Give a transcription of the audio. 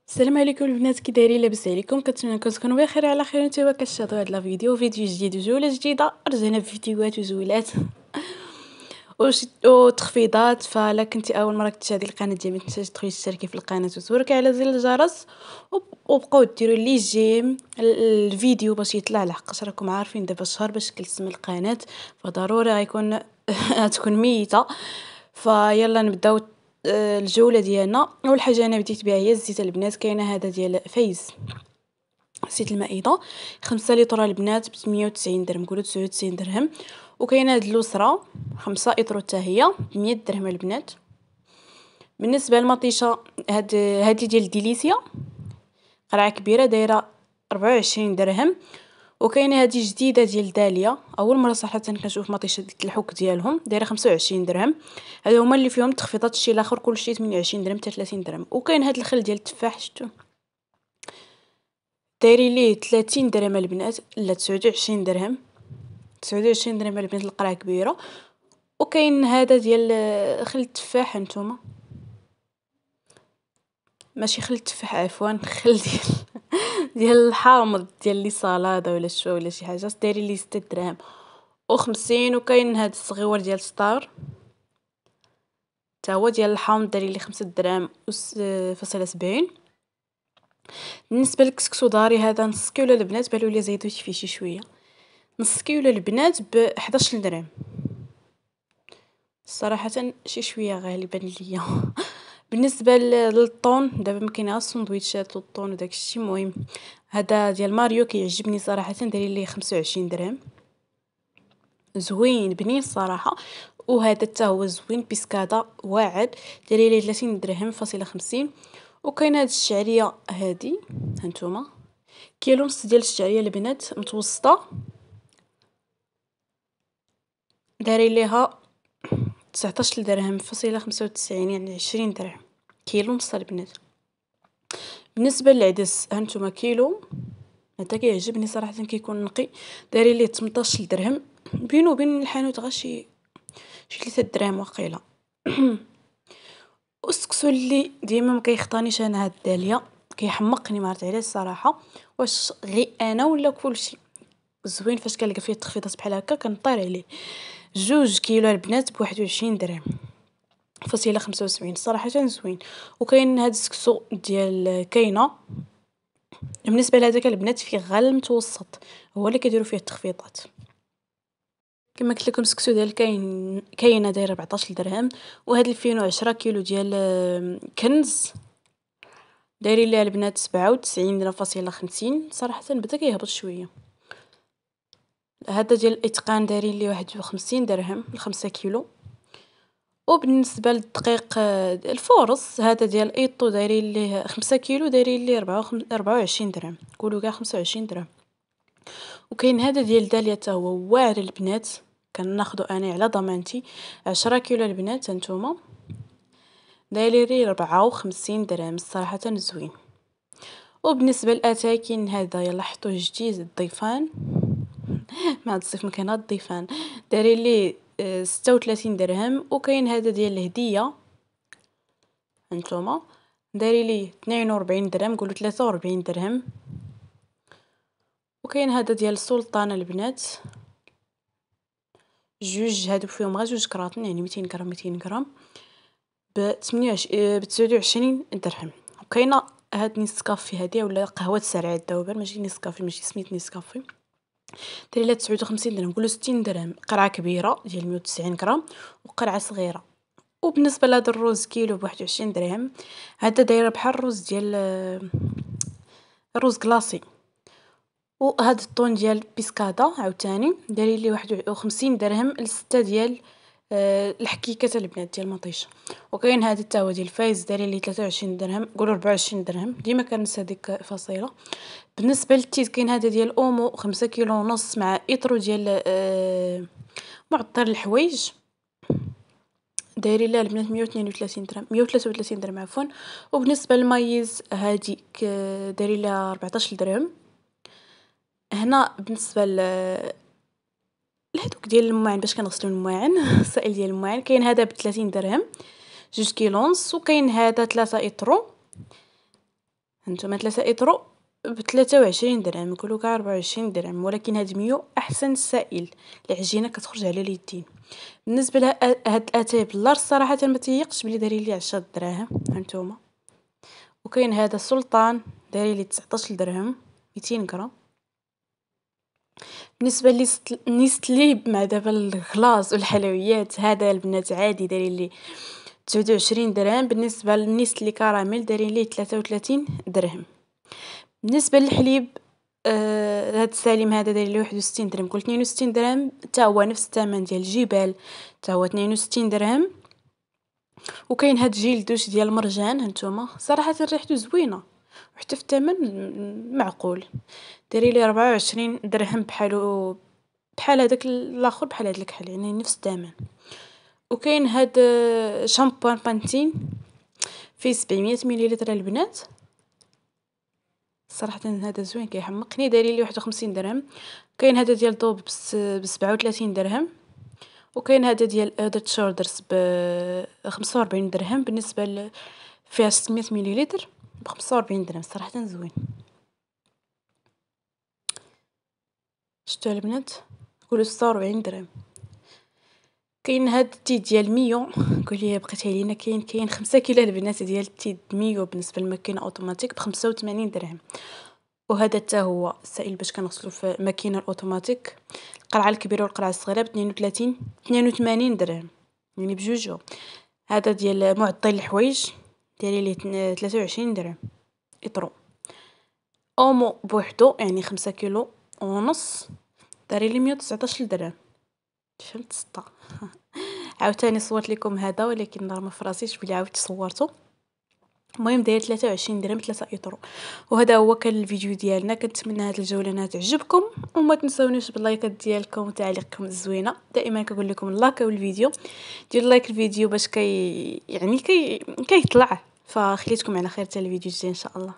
السلام عليكم البنات، كي دايرين؟ لاباس عليكم؟ كنتمنى تكونوا بخير على خير. نتوما كتشاهدوا هذا فيديو جديد وجوله جديده. رجعنا بفيديوهات وجولات وتخفيضات. فلا كنتي اول مره كتشاهدي القناه ديالي، ما تنساش تدخلي تشتركي في القناه وتوركي على زر الجرس وبقاو ديروا لي جيم الفيديو باش يطلع لحقاش راكم عارفين دابا شهر باش تكلسم القناه، فضروري غيكون تكون ميته. فيلا نبداو الجوله ديالنا. اول حاجه انا بديت بها هي الزيت البنات. كاينه هذا ديال فايز زيت المائده 5 لتر البنات ب 190 درهم، قولوا 99 درهم. وكاينه هاد اللوسره 5 اطرو حتى هي ب 100 درهم البنات. بالنسبه للمطيشه هادي ديال ديليسيا قرعه كبيره دايره 24 درهم. وكاينه هذه جديده ديال داليا، اول مره صراحه كنشوف مطيشه الحك ديالهم، دايره 25 درهم. هادو هما اللي فيهم تخفيضات. الشيء الاخر كلشي 28 درهم حتى 30 درهم. وكاين هذا الخل ديال التفاح، شفتوا دايرين ليه 30 درهم البنات، لا 29 درهم. 29 درهم البنات القرعه كبيره. وكاين هذا ديال خل التفاح، هانتوما ماشي خل التفاح عفوا، خل ديال الحامض ديال لي صلاده ولا الشوا ولا شي حاجه، دايرين ليه 6 دراهم و50. وكاين هذا الصغيور ديال ستار تا هو ديال الحامض، دايرين ليه 5 دراهم فاصله 70. بالنسبه للكسكسو داري هذا نص كيلو البنات، بالو لي زيدوا فيه شي شويه. نص كيلو البنات ب 11 درهم. صراحه شي شويه غالي بان ليا. بالنسبه للطون دابا ما كاين غير السندويتشات والطون وداك الشيء. المهم هذا ديال ماريو كيعجبني صراحه، دايرين ليه 25 درهم، زوين بنين الصراحه. وهذا حتى هو زوين، بيسكادا واعد، دايرين ليه 30 درهم فاصله 50. وكاين هاد الشعريه هادي، هانتوما كيلو ونص ديال الشعريه البنات متوسطه، دايرين ليها 19 درهم فاصله 95، يعني 20 درهم كيلو ونص البنات. بالنسبه للعدس هانتوما كيلو، هذا كيعجبني صراحه كيكون نقي، دايرين ليه 18 درهم. بينو وبين الحانوت غير شي 3 دراهم واقيلا. والسكسو اللي ديما ما كيخطانيش انا هاد الداليه، كيحمقني ما عرفت علاش صراحه، واش غير انا ولا كلشي زوين فاش كنلقى فيه التخفيضات بحال هكا كنطير عليه. 2 كيلو البنات ب 21 درهم فاصله 75، صراحه زوين. وكاين هاد السكسو ديال كاينه، بالنسبه لهذاك البنات فيه غير المتوسط هو اللي كيديروا فيه التخفيضات. كما قلت لكم السكسو ديال كاينه دايره 14 درهم. وهاد الفينو 10 كيلو ديال كنز دايرين ليها البنات 97 درهم فاصله 50، صراحه بدا كيهبط شويه. هذا ديال الاتقان دايرين ليه 51 درهم ل5 كيلو. وبالنسبه للدقيق الفورص هذا ديال ايطو دايرين ليه 5 كيلو، دايرين ليه 24 درهم، قولوا كاع 25 درهم. وكاين هذا ديال داليا حتى هو واعر البنات، كناخذو انا على ضمانتي 10 كيلو البنات، هانتوما دايرين ليه 54 درهم، صراحه زوين. وبالنسبه للاتاي كاين هذا يلا حطوه جديد الضيفان، مع الصيف ما كاين الضيفان، دايرين ليه 36 درهم. وكاين هذا ديال الهديه هانتوما دايرين ليه 42 درهم، قولوا 43 درهم. وكاين هذا ديال السلطان البنات، جوج هادو فيهم غير 2 كراطن، يعني 200 غرام 200 غرام ب 29 درهم. وكاينه هاد نيسكافي هادي ولا قهوه سريعه الذوبان، ماشي نيسكافي، ماشي سميت نيسكافي، دايره لها 59 درهم، قولوا 60 درهم. قرعه كبيره ديال 190 غرام وقرعه صغيره. وبالنسبه لهذا الروز كيلو ب 21 درهم، هذا دايره بحال الروز ديال الروز كلاصي. وهذا الطون ديال بيسكادا عاوتاني دايرين ليه 51 درهم لستة ديال الحكيكه البنات ديال المطيشه. وكاين هذا حتى هو ديال فايز دايرين ليه 23 درهم، قولوا 24 درهم، ديما كنسى هذيك فصيله. بالنسبه للتيز كاين هذا ديال اومو 5 كيلو ونص مع اطرو ديال معطر الحوايج، دايرين لها البنات 132 درهم 133 درهم عفوا. وبالنسبه للمايز هادي دايرين لها 14 درهم. هنا بالنسبه لهذوك ديال الماعن باش كنغسلوا الماعن السائل ديال الماعن، كاين هذا ب 30 درهم 2 كيلو ونص. وكاين هذا 3 اطرو هانتوما 3 إطرو ب23 درهم، نقولوا كاع 24 درهم، ولكن هاد ميو أحسن سائل، العجينة كتخرج على اليدين. بالنسبة هاد الأتاي باللار الصراحة ما تيقش بلي دايرين لي 10 دراهم هانتوما. وكاين هذا السلطان داير لي 19 درهم 200 غرام. بالنسبة لنيستلي مع دابا الغلاص والحلويات، هذا البنات عادي دايرين لي 29 درهم. بالنسبة للنيستلي كراميل دايرين ليه 33 درهم. بالنسبة للحليب هاد السالم هذا داير ليه 61 درهم، قلت 62 درهم، حتى هو نفس الثمن ديال الجبال، حتى هو 62 درهم. وكاين هاد جيل دوش ديال المرجان هانتوما، صراحة ريحته زوينة وحتى في الثمن معقول، داير ليه 24 درهم بحال هذاك الاخر، بحال هاد الكحل، يعني نفس الثمن. وكاين هاد شامبوان بانتين فيه 700 مليلتر البنات، صراحة هذا زوين كيحمقني، دايرين لي 51 درهم. كاين هذا ديال دوب ب 37 درهم. وكاين هذا ديال اودر شولدرز ب 45 درهم. بالنسبة فيها 600 مليلتر ب 45 درهم، صراحة زوين. شتو البنات قولوا 46 درهم. كاين هاد التيد ديال ميو، قولي بقيت علينا، كاين 5 كيلو البنات ديال التيد ميو بالنسبه للماكينه اوتوماتيك ب 85 درهم. وهذا حتى هو السائل باش كنغسلو في ماكينه الاوتوماتيك، القرعه الكبيره والقرعه الصغيره ب 82 درهم، يعني بجوجو. هذا ديال معطل الحوايج داير ليه 23 درهم اطرو. اومو بوحدو يعني 5 كيلو ونص داير ليه 119 درهم. فهمت سطا. عاوتاني صورت لكم هذا، ولكن راه ما فراسيش بلي عاودت صورته. المهم داير 23 درهم 3 اطرو. وهذا هو كان الفيديو ديالنا، كنتمنى هذه الجوله تعجبكم، وما تنسونيش باللايكات ديالكم وتعليقكم الزوينه. دائما كنقول لكم لايكاو الفيديو، ديروا لايك الفيديو باش يعني كيطلع. فخليتكم على خير حتى الفيديو الجاي ان شاء الله.